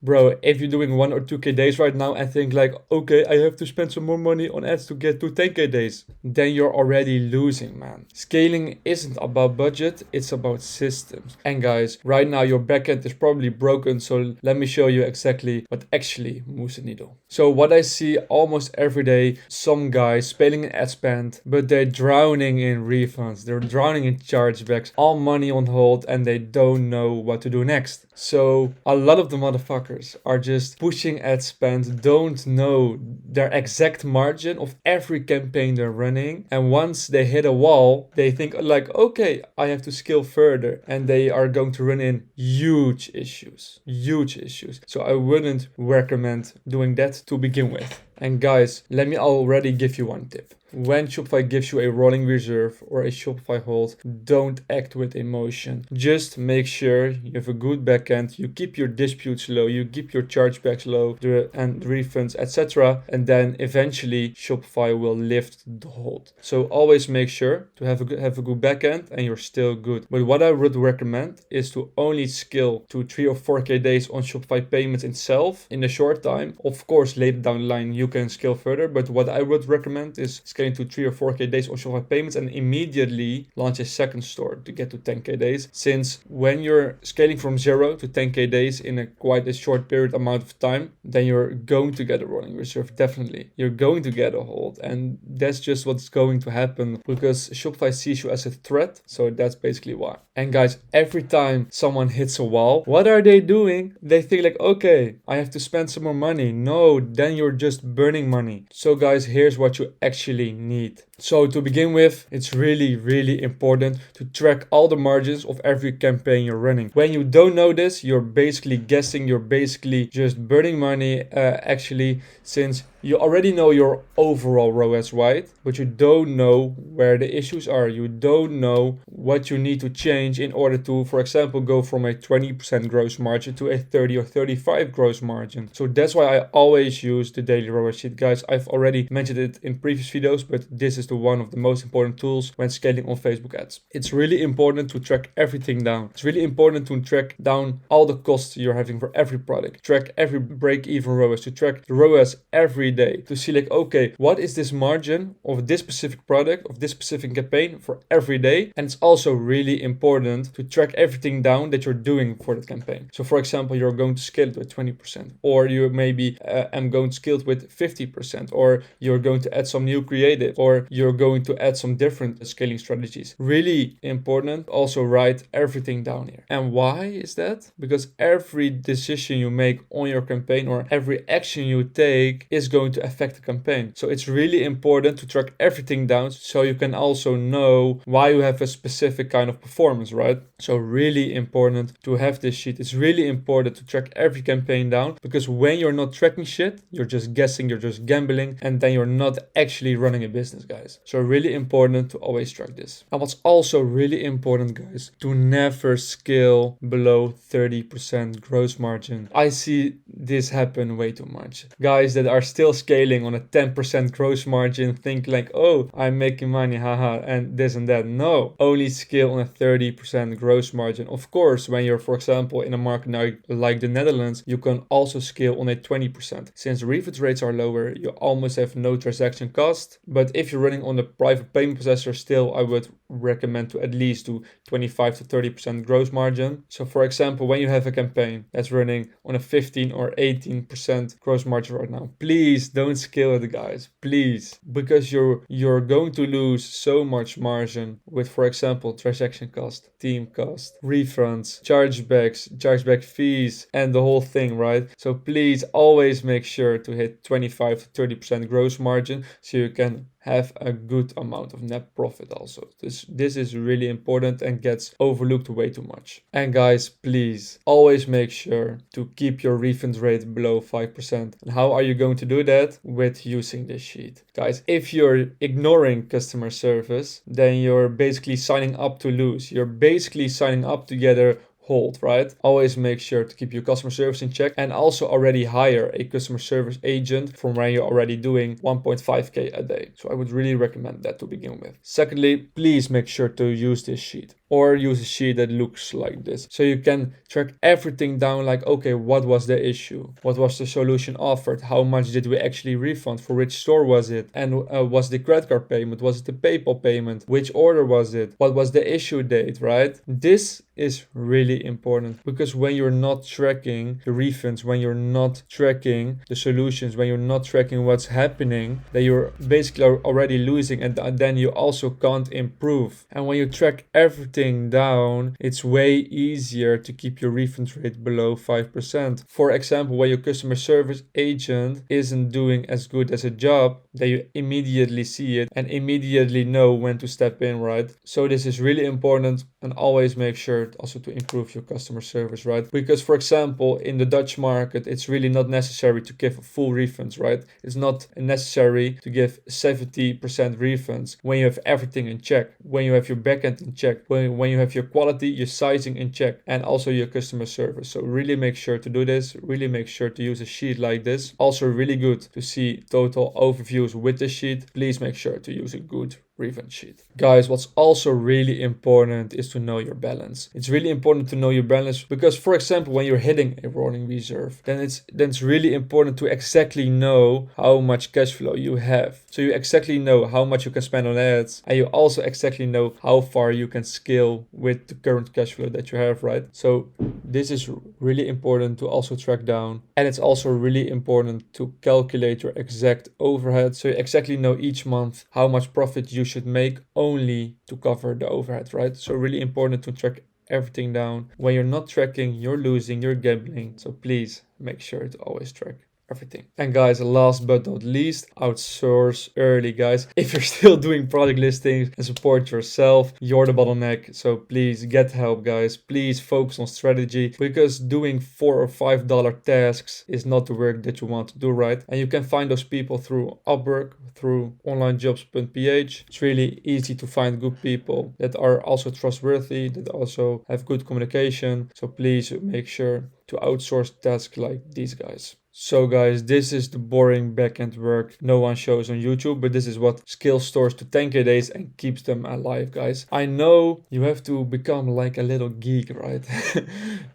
Bro, if you're doing 1 or 2K days right now and think like, okay, I have to spend some more money on ads to get to 10K days, then you're already losing, man. Scaling isn't about budget, it's about systems. And guys, right now your backend is probably broken, so let me show you exactly what actually moves the needle. So what I see almost every day, some guys spending an ad spend, but they're drowning in refunds, they're drowning in chargebacks, all money on hold, and they don't know what to do next. So a lot of the motherfuckers are just pushing ad spend, don't know their exact margin of every campaign they're running, and once they hit a wall, they think like, okay, I have to scale further, and they are going to run in huge issues. Huge issues. So I wouldn't recommend doing that to begin with. And guys, let me already give you one tip. When Shopify gives you a rolling reserve or a Shopify hold, don't act with emotion. Just make sure you have a good backend, you keep your disputes low, you keep your chargebacks low, and refunds, etc. And then eventually Shopify will lift the hold. So always make sure to have a good backend and you're still good. But what I would recommend is to only scale to 3 or 4K days on Shopify payments itself in a short time. Of course, later down the line you can scale further, but what I would recommend is scaling to 3 or 4K days on Shopify payments and immediately launch a second store to get to 10K days. Since when you're scaling from 0 to 10K days in quite a short period amount of time, then you're going to get a rolling reserve, definitely. You're going to get a hold, and that's just what's going to happen because Shopify sees you as a threat, so that's basically why. And guys, every time someone hits a wall, what are they doing? They think like, okay, I have to spend some more money. No, then you're just burning money. So guys, here's what you actually need. So to begin with, it's really important to track all the margins of every campaign you're running. When you don't know this, you're basically guessing, you're basically just burning money actually, since you already know your overall ROAS, right? But you don't know where the issues are. You don't know what you need to change in order to, for example, go from a 20% gross margin to a 30 or 35 gross margin. So that's why I always use the daily ROAS sheet. Guys, I've already mentioned it in previous videos, but this is the one of the most important tools when scaling on Facebook ads. It's really important to track everything down. It's really important to track down all the costs you're having for every product. Track every break-even ROAS, to track the ROAS every day, to see like, okay, what is this margin of this specific product, of this specific campaign for every day? And it's also really important to track everything down that you're doing for the campaign. So for example, you're going to scale it with 20%, or you maybe am going to scale it with 50%, or you're going to add some new creative, or you're going to add some different scaling strategies. Really important. Also write everything down here. And why is that? Because every decision you make on your campaign or every action you take is going to affect the campaign. So it's really important to track everything down so you can also know why you have a specific kind of performance, right? So really important to have this sheet. It's really important to track every campaign down, because when you're not tracking shit, you're just guessing, you're just gambling, and then you're not actually running a business, guys. So really important to always track this. And what's also really important, guys, to never scale below 30% gross margin. I see this happen way too much. Guys that are still scaling on a 10% gross margin think like, oh, I'm making money, haha, and this and that. No, only scale on a 30% gross margin. Of course, when you're, for example, in a market now like the Netherlands, you can also scale on a 20%. Since refund rates are lower, you almost have no transaction cost. But if you're running on a private payment processor, still I would recommend to at least do 25 to 30% gross margin. So for example, when you have a campaign that's running on a 15 or 18% gross margin right now, please don't scale it, guys, please, because you're going to lose so much margin with, for example, transaction cost, team cost, refunds, chargeback fees, and the whole thing, right? So please always make sure to hit 25 to 30% gross margin so you can have a good amount of net profit also. This is really important and gets overlooked way too much. And guys, please always make sure to keep your refund rate below 5%. And how are you going to do that? With using this sheet. Guys, if you're ignoring customer service, then you're basically signing up to lose. You're basically signing up to get a hold, right? Always make sure to keep your customer service in check, and also already hire a customer service agent from where you're already doing 1.5K a day. So I would really recommend that to begin with. Secondly, please make sure to use this sheet. or use a sheet that looks like this. So you can track everything down, like, okay, what was the issue? What was the solution offered? How much did we actually refund? For which store was it? And was the credit card payment? Was it the PayPal payment? Which order was it? What was the issue date, right? This is really important, because when you're not tracking the refunds, when you're not tracking the solutions, when you're not tracking what's happening, then you're basically already losing, and then you also can't improve. And when you track everything down, it's way easier to keep your refund rate below 5%. For example, when your customer service agent isn't doing as good as a job, then you immediately see it and immediately know when to step in, right? So this is really important, and always make sure also to improve your customer service, right? Because, for example, in the Dutch market, it's really not necessary to give full refunds, right? It's not necessary to give 70% refunds when you have everything in check, when you have your backend in check, when you have your quality, your sizing in check, and also your customer service. So really make sure to do this. Really make sure to use a sheet like this. Also really good to see total overviews with the sheet. Please make sure to use a good refund sheet. Guys, what's also really important is to know your balance. It's really important to know your balance because, for example, when you're hitting a rolling reserve, then it's really important to exactly know how much cash flow you have. So you exactly know how much you can spend on ads, and you also exactly know how far you can scale with the current cash flow that you have, right? So this is really important to also track down. And it's also really important to calculate your exact overhead. So you exactly know each month how much profit you should make only to cover the overhead, right? So really important to track everything down. When you're not tracking, you're losing, you're gambling. So please make sure to always track everything. And guys, last but not least, outsource early, guys. If you're still doing product listings and support yourself, you're the bottleneck. So please get help, guys. Please focus on strategy, because doing $4 or $5 tasks is not the work that you want to do, right? And you can find those people through Upwork, through onlinejobs.ph. It's really easy to find good people that are also trustworthy, that also have good communication. So please make sure to outsource tasks like these guys. So guys, this is the boring backend work no one shows on YouTube, but this is what scales stores to 10k days and keeps them alive, guys. I know you have to become like a little geek, right?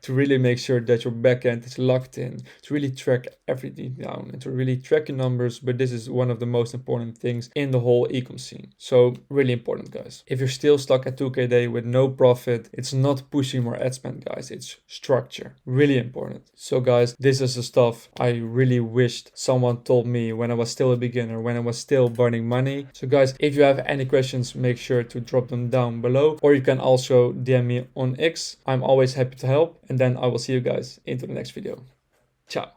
To really make sure that your backend is locked in, to really track everything down and to really track your numbers, but this is one of the most important things in the whole ecom scene. So really important, guys. If you're still stuck at 2k a day with no profit, it's not pushing more ad spend, guys. It's structure. Really important. So guys, this is the stuff I really wished someone told me when I was still a beginner, when I was still burning money. So guys, if you have any questions, make sure to drop them down below, or you can also DM me on X. I'm always happy to help, and then I will see you guys into the next video. Ciao.